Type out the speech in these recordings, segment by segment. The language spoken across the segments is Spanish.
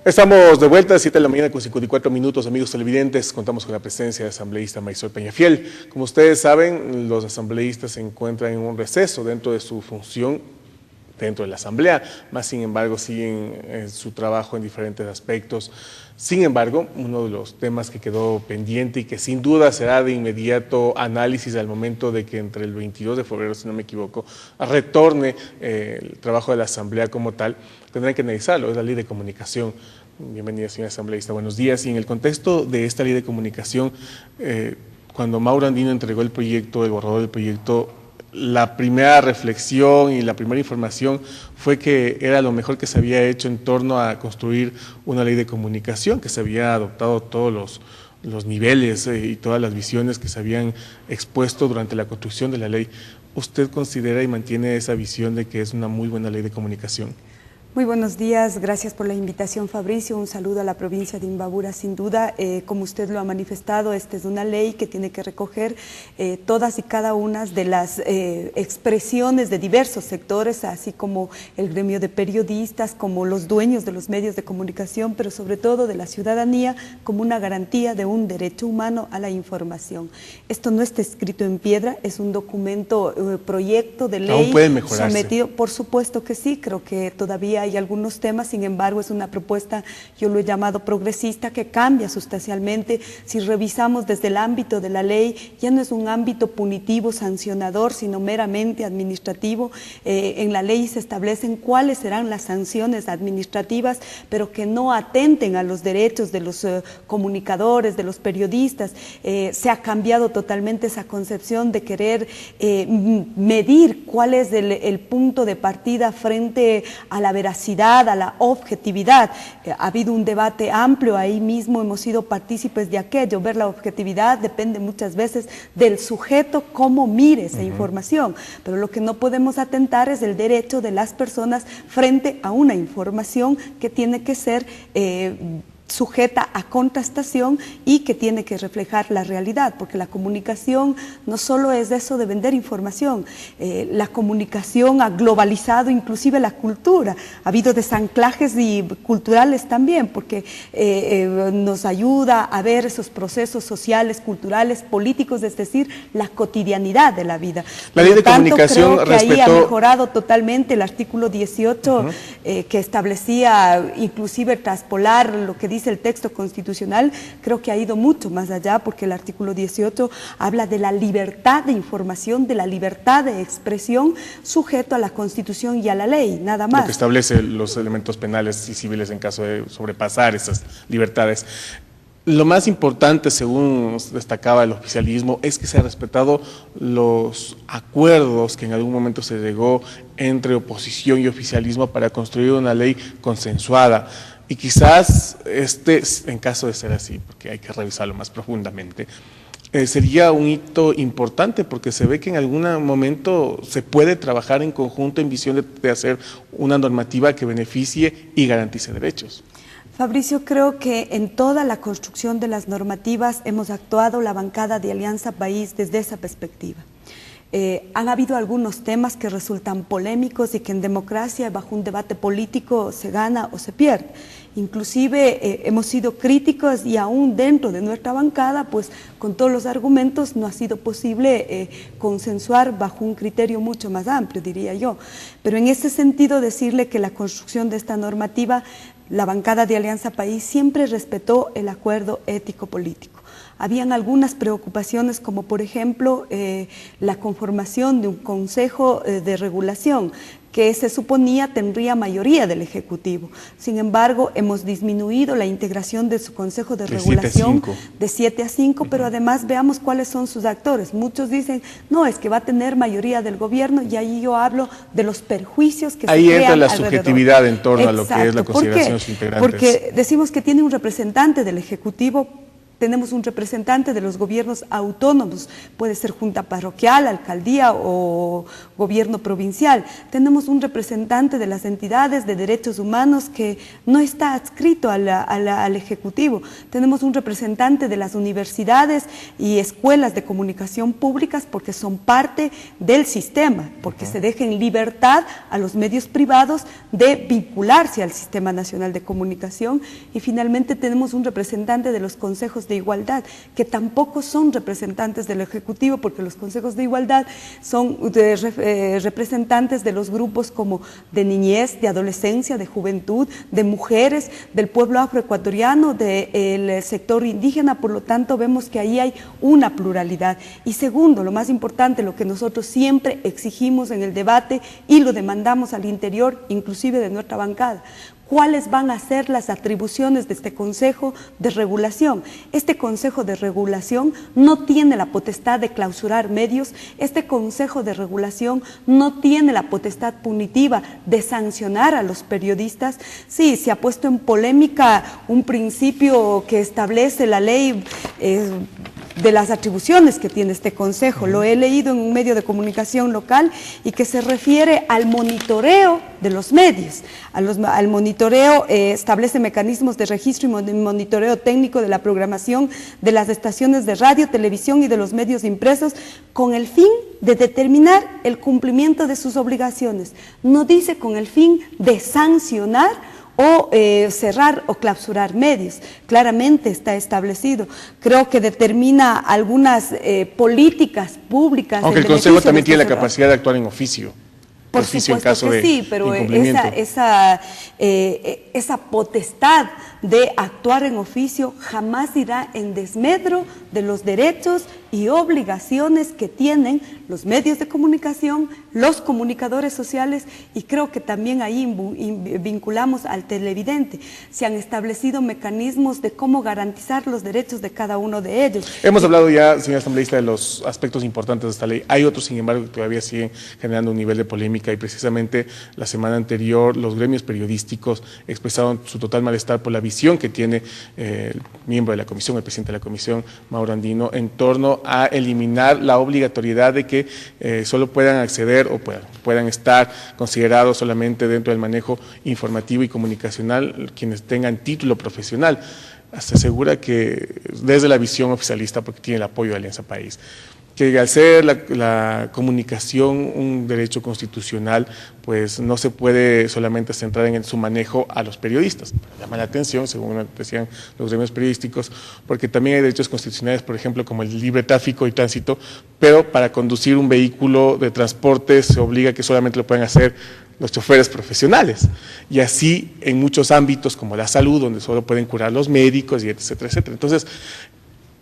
Estamos de vuelta a 7 de la mañana con 54 minutos, amigos televidentes. Contamos con la presencia del asambleísta Marisol Peñafiel. Como ustedes saben, los asambleístas se encuentran en un receso dentro de su función dentro de la asamblea, más sin embargo siguen su trabajo en diferentes aspectos. Sin embargo, uno de los temas que quedó pendiente y que sin duda será de inmediato análisis al momento de que entre el 22 de febrero, si no me equivoco, retorne el trabajo de la asamblea como tal, tendrán que analizarlo, es la ley de comunicación. Bienvenida, señora asambleísta, buenos días. Y en el contexto de esta ley de comunicación, cuando Mauro Andino entregó el proyecto, el borrador del proyecto, la primera reflexión y la primera información fue que era lo mejor que se había hecho en torno a construir una ley de comunicación, que se había adoptado todos los niveles y todas las visiones que se habían expuesto durante la construcción de la ley. ¿Usted considera y mantiene esa visión de que es una muy buena ley de comunicación? Muy buenos días, gracias por la invitación, Fabricio. Un saludo a la provincia de Imbabura, sin duda. Como usted lo ha manifestado, esta es una ley que tiene que recoger todas y cada una de las expresiones de diversos sectores, así como el gremio de periodistas, como los dueños de los medios de comunicación, pero sobre todo de la ciudadanía, como una garantía de un derecho humano a la información. Esto no está escrito en piedra, es un documento, proyecto de ley. ¿Aún puede mejorarse? Sometido, por supuesto que sí, creo que todavía hay algunos temas, sin embargo es una propuesta, yo lo he llamado progresista, que cambia sustancialmente. Si revisamos desde el ámbito de la ley, ya no es un ámbito punitivo, sancionador, sino meramente administrativo. En la ley se establecen cuáles serán las sanciones administrativas, pero que no atenten a los derechos de los comunicadores, de los periodistas. Se ha cambiado totalmente esa concepción de querer medir cuál es el punto de partida frente a la veracidad, a la objetividad. Ha habido un debate amplio, ahí mismo hemos sido partícipes de aquello. Ver la objetividad depende muchas veces del sujeto, cómo mire esa información, pero lo que no podemos atentar es el derecho de las personas frente a una información que tiene que ser sujeta a contrastación y que tiene que reflejar la realidad, porque la comunicación no solo es eso de vender información, la comunicación ha globalizado inclusive la cultura, ha habido desanclajes y culturales también, porque nos ayuda a ver esos procesos sociales, culturales, políticos, es decir, la cotidianidad de la vida. La ley de comunicación creo que ahí ha mejorado totalmente el artículo 18, que establecía inclusive traspolar lo que dice el texto constitucional. Creo que ha ido mucho más allá, porque el artículo 18 habla de la libertad de información, de la libertad de expresión, sujeto a la Constitución y a la ley, nada más. Lo que establece los elementos penales y civiles en caso de sobrepasar esas libertades. Lo más importante, según destacaba el oficialismo, es que se han respetado los acuerdos que en algún momento se llegó entre oposición y oficialismo para construir una ley consensuada. Y quizás en caso de ser así, porque hay que revisarlo más profundamente, sería un hito importante, porque se ve que en algún momento se puede trabajar en conjunto en visión de hacer una normativa que beneficie y garantice derechos. Fabricio, creo que en toda la construcción de las normativas hemos actuado la bancada de Alianza País desde esa perspectiva. Han habido algunos temas que resultan polémicos y que en democracia, bajo un debate político, se gana o se pierde. Inclusive hemos sido críticos y aún dentro de nuestra bancada, pues con todos los argumentos no ha sido posible consensuar bajo un criterio mucho más amplio, diría yo. Pero en ese sentido decirle que la construcción de esta normativa, la bancada de Alianza País siempre respetó el acuerdo ético-político. Habían algunas preocupaciones, como por ejemplo la conformación de un consejo de regulación, que se suponía tendría mayoría del Ejecutivo. Sin embargo, hemos disminuido la integración de su Consejo de Regulación de 7 a 5, pero además veamos cuáles son sus actores. Muchos dicen, no, es que va a tener mayoría del gobierno, y ahí yo hablo de los perjuicios que se crean ahí entra la alrededor. subjetividad en torno a lo que es la Exacto. consideración de sus integrantes. Porque decimos que tiene un representante del Ejecutivo, tenemos un representante de los gobiernos autónomos, puede ser junta parroquial, alcaldía o gobierno provincial. Tenemos un representante de las entidades de derechos humanos que no está adscrito al Ejecutivo. Tenemos un representante de las universidades y escuelas de comunicación públicas porque son parte del sistema, porque se deja en libertad a los medios privados de vincularse al Sistema Nacional de Comunicación. Y finalmente tenemos un representante de los consejos de igualdad, que tampoco son representantes del Ejecutivo, porque los consejos de igualdad son representantes de los grupos como de niñez, de adolescencia, de juventud, de mujeres, del pueblo afroecuatoriano, del sector indígena. Por lo tanto, vemos que ahí hay una pluralidad. Y segundo, lo más importante, lo que nosotros siempre exigimos en el debate y lo demandamos al interior, inclusive de nuestra bancada: ¿cuáles van a ser las atribuciones de este Consejo de Regulación? Este Consejo de Regulación no tiene la potestad de clausurar medios, este Consejo de Regulación no tiene la potestad punitiva de sancionar a los periodistas. Sí, se ha puesto en polémica un principio que establece la ley de las atribuciones que tiene este Consejo. Lo he leído en un medio de comunicación local y que se refiere al monitoreo de los medios. Al monitoreo, establece mecanismos de registro y monitoreo técnico de la programación de las estaciones de radio, televisión y de los medios impresos con el fin de determinar el cumplimiento de sus obligaciones. No dice con el fin de sancionar o cerrar o clausurar medios. Claramente está establecido. Creo que determina algunas políticas públicas. Aunque el Consejo también tiene la capacidad de actuar en oficio. Por supuesto que sí, pero esa potestad de actuar en oficio jamás irá en desmedro de los derechos y obligaciones que tienen los medios de comunicación, los comunicadores sociales, y creo que también ahí vinculamos al televidente. Se han establecido mecanismos de cómo garantizar los derechos de cada uno de ellos. Hemos hablado ya, señor asambleísta, de los aspectos importantes de esta ley. Hay otros, sin embargo, que todavía siguen generando un nivel de polémica, y precisamente la semana anterior los gremios periodísticos expresaron su total malestar por la visión que tiene el miembro de la comisión, el presidente de la comisión, Mauro Andino, en torno a eliminar la obligatoriedad de que solo puedan acceder o puedan estar considerados solamente dentro del manejo informativo y comunicacional quienes tengan título profesional. Se asegura que desde la visión oficialista, porque tiene el apoyo de Alianza País, que al ser la comunicación un derecho constitucional, pues no se puede solamente centrar en su manejo a los periodistas. Llama la atención, según decían los gremios periodísticos, porque también hay derechos constitucionales, por ejemplo, como el libre tráfico y tránsito, pero para conducir un vehículo de transporte se obliga que solamente lo puedan hacer los choferes profesionales, y así en muchos ámbitos como la salud, donde solo pueden curar los médicos, y etcétera, etcétera. Entonces,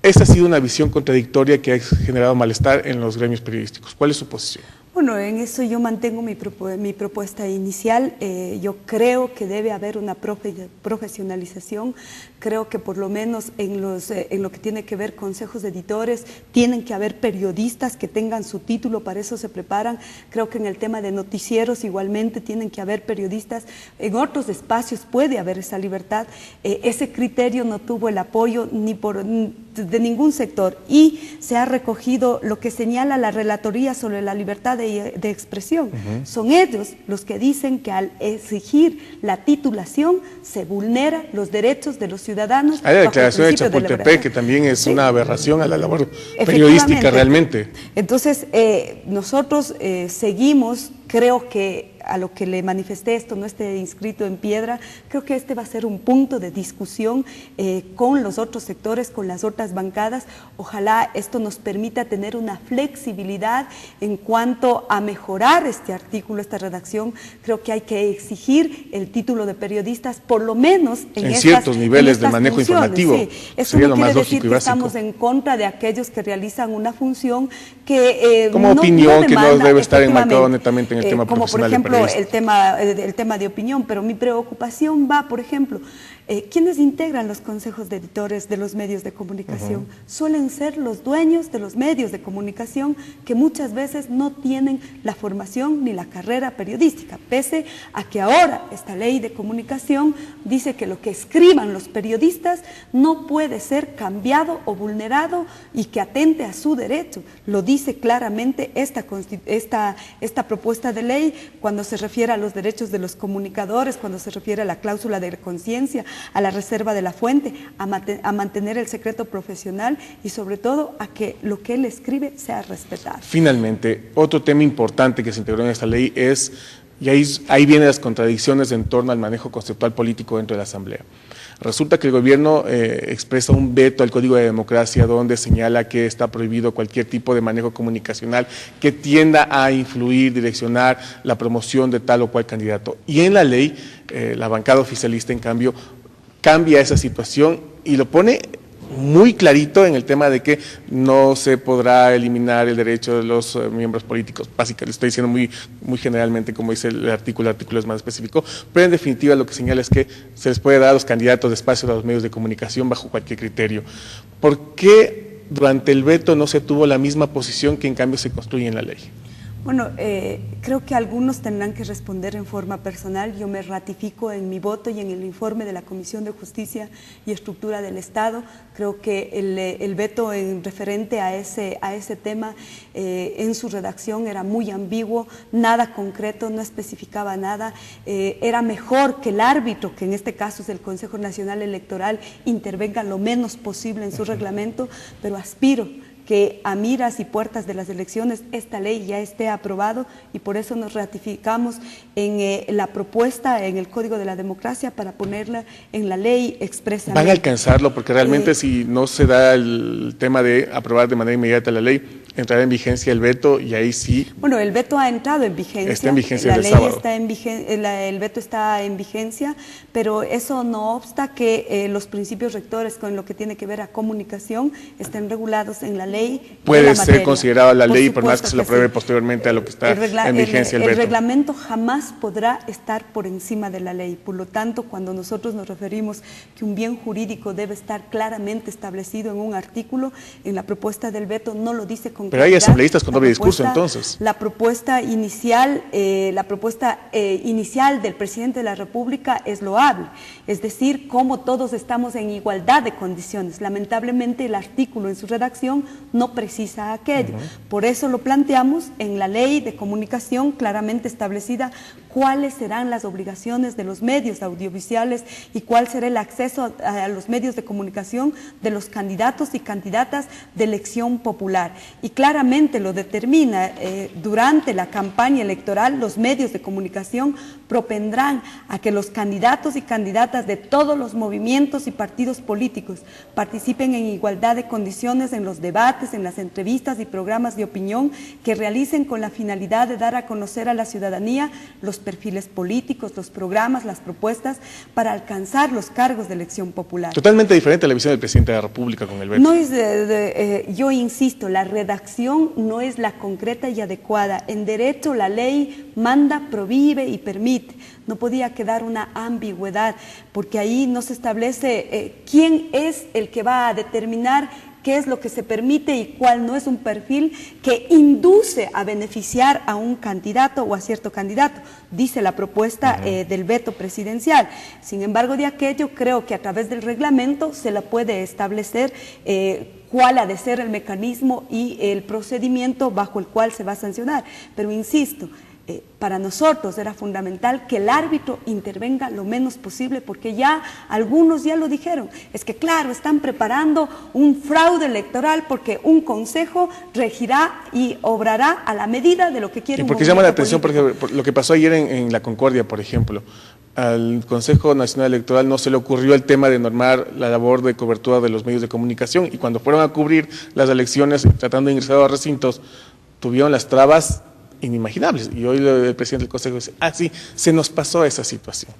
esta ha sido una visión contradictoria que ha generado malestar en los gremios periodísticos. ¿Cuál es su posición? Bueno, en eso yo mantengo mi propuesta inicial. Yo creo que debe haber una profesionalización. Creo que por lo menos en lo que tiene que ver consejos de editores, tienen que haber periodistas que tengan su título, para eso se preparan. Creo que en el tema de noticieros igualmente tienen que haber periodistas. En otros espacios puede haber esa libertad. Ese criterio no tuvo el apoyo de ningún sector, y se ha recogido lo que señala la relatoría sobre la libertad de expresión. Son ellos los que dicen que al exigir la titulación se vulnera los derechos de los ciudadanos. Hay la declaración de Chapultepec, que también es una aberración a la labor periodística realmente. Entonces, nosotros seguimos, creo que a lo que le manifesté, esto no esté inscrito en piedra, creo que este va a ser un punto de discusión con los otros sectores, con las otras bancadas. Ojalá esto nos permita tener una flexibilidad en cuanto a mejorar este artículo, esta redacción. Creo que hay que exigir el título de periodistas, por lo menos en ciertos niveles de manejo informativo. Sí. Eso no quiere decir que estamos en contra de aquellos que realizan una función que como opinión que no debe estar enmarcado netamente en el tema profesional de ejemplo, el tema de opinión, pero mi preocupación va, por ejemplo, ¿quiénes integran los consejos de editores de los medios de comunicación? Suelen ser los dueños de los medios de comunicación que muchas veces no tienen la formación ni la carrera periodística, pese a que ahora esta ley de comunicación dice que lo que escriban los periodistas no puede ser cambiado o vulnerado y que atente a su derecho. Lo dice claramente esta propuesta de ley cuando se refiere a los derechos de los comunicadores, cuando se refiere a la cláusula de conciencia, a la reserva de la fuente, a mantener el secreto profesional y sobre todo a que lo que él escribe sea respetado. Finalmente, otro tema importante que se integró en esta ley es, y ahí vienen las contradicciones en torno al manejo conceptual político dentro de la Asamblea. Resulta que el gobierno expresa un veto al Código de Democracia donde señala que está prohibido cualquier tipo de manejo comunicacional que tienda a influir, direccionar la promoción de tal o cual candidato. Y en la ley, la bancada oficialista, en cambio, cambia esa situación y lo pone muy clarito en el tema de que no se podrá eliminar el derecho de los miembros políticos. Básicamente, lo estoy diciendo muy generalmente, como dice el artículo es más específico, pero en definitiva lo que señala es que se les puede dar a los candidatos de espacio a los medios de comunicación bajo cualquier criterio. ¿Por qué durante el veto no se tuvo la misma posición que en cambio se construye en la ley? Bueno, creo que algunos tendrán que responder en forma personal. Yo me ratifico en mi voto y en el informe de la Comisión de Justicia y Estructura del Estado. Creo que el veto en referente a ese tema en su redacción era muy ambiguo, nada concreto, no especificaba nada. Era mejor que el árbitro, que en este caso es el Consejo Nacional Electoral, intervenga lo menos posible en su reglamento, pero aspiro que a miras y puertas de las elecciones esta ley ya esté aprobado y por eso nos ratificamos en la propuesta en el Código de la Democracia para ponerla en la ley expresamente. ¿Van a alcanzarlo? Porque realmente si no se da el tema de aprobar de manera inmediata la ley, entrará en vigencia el veto y ahí sí... Bueno, el veto ha entrado en vigencia. Está en vigencia la el ley sábado. Está en el veto está en vigencia, pero eso no obsta que los principios rectores con lo que tiene que ver a comunicación estén regulados en la ley. Puede ser considerada la ley por más que se lo apruebe posteriormente a lo que está en vigencia el veto. El reglamento jamás podrá estar por encima de la ley. Por lo tanto, cuando nosotros nos referimos que un bien jurídico debe estar claramente establecido en un artículo, en la propuesta del veto no lo dice con Pero hay asambleístas con doble discurso entonces. La propuesta inicial del presidente de la República es loable, es decir, cómo todos estamos en igualdad de condiciones. Lamentablemente el artículo en su redacción no precisa aquello. Por eso lo planteamos en la ley de comunicación claramente establecida cuáles serán las obligaciones de los medios audiovisuales y cuál será el acceso a los medios de comunicación de los candidatos y candidatas de elección popular. Y claramente lo determina, durante la campaña electoral los medios de comunicación propendrán a que los candidatos y candidatas de todos los movimientos y partidos políticos participen en igualdad de condiciones en los debates, en las entrevistas y programas de opinión que realicen con la finalidad de dar a conocer a la ciudadanía los perfiles políticos, los programas, las propuestas para alcanzar los cargos de elección popular. Totalmente diferente a la visión del presidente de la República con el veto. No es yo insisto, la redacción no es la concreta y adecuada. En derecho la ley manda, prohíbe y permite. No podía quedar una ambigüedad, porque ahí no se establece quién es el que va a determinar qué es lo que se permite y cuál no. Es un perfil que induce a beneficiar a un candidato o a cierto candidato, dice la propuesta del veto presidencial. Sin embargo, de aquello creo que a través del reglamento se la puede establecer cuál ha de ser el mecanismo y el procedimiento bajo el cual se va a sancionar. Pero insisto, para nosotros era fundamental que el árbitro intervenga lo menos posible, porque ya algunos ya lo dijeron, es que claro, están preparando un fraude electoral porque un consejo regirá y obrará a la medida de lo que quiere. ¿Y por qué llama la atención? Porque lo que pasó ayer en La Concordia, por ejemplo, al Consejo Nacional Electoral no se le ocurrió el tema de normar la labor de cobertura de los medios de comunicación, y cuando fueron a cubrir las elecciones tratando de ingresar a recintos, tuvieron las trabas inimaginables. Y hoy el presidente del Consejo dice, sí, se nos pasó esa situación.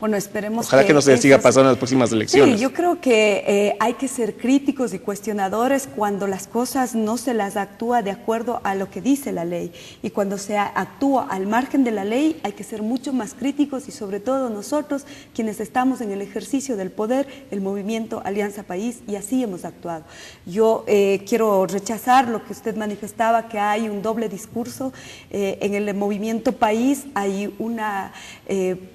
Bueno, esperemos Ojalá que no se siga pasando en las próximas elecciones. Sí, yo creo que hay que ser críticos y cuestionadores cuando las cosas no se las actúa de acuerdo a lo que dice la ley. Y cuando se actúa al margen de la ley, hay que ser mucho más críticos y sobre todo nosotros, quienes estamos en el ejercicio del poder, el movimiento Alianza País, y así hemos actuado. Yo quiero rechazar lo que usted manifestaba, que hay un doble discurso. En el movimiento País hay una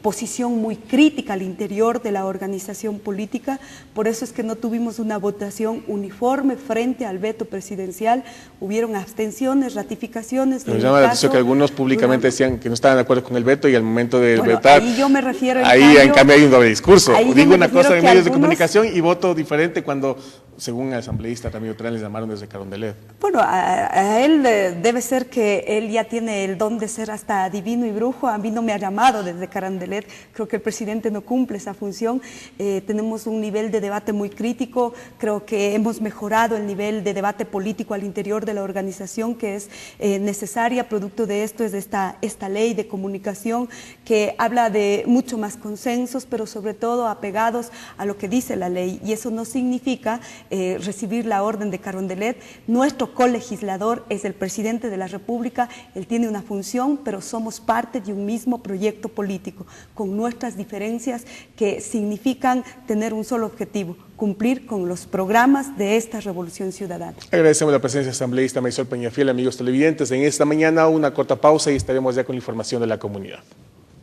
posición muy crítica al interior de la organización política, por eso es que no tuvimos una votación uniforme frente al veto presidencial, hubieron abstenciones, ratificaciones. Nos llama la atención que algunos públicamente decían que no estaban de acuerdo con el veto y al momento de vetar, ahí yo me refiero en cambio hay un doble discurso. Digo una cosa en medios de comunicación y voto diferente cuando, según el asambleísta Ramiro Terán, les llamaron desde Carondelet. Bueno, a él debe ser que él ya tiene el don de ser hasta adivino y brujo. A mí no me ha llamado desde Carondelet, creo que el presidente no cumple esa función. Tenemos un nivel de debate muy crítico, creo que hemos mejorado el nivel de debate político al interior de la organización, que es necesaria. Producto de esto es esta ley de comunicación que habla de mucho más consensos, pero sobre todo apegados a lo que dice la ley, y eso no significa recibir la orden de Carondelet. Nuestro colegislador es el presidente de la República, él tiene una función, pero somos parte de un mismo proyecto político, con nuestras diferencias que significan tener un solo objetivo: cumplir con los programas de esta revolución ciudadana. Agradecemos la presencia asambleísta Maysol Peñafiel. Amigos televidentes, en esta mañana una corta pausa y estaremos ya con la información de la comunidad.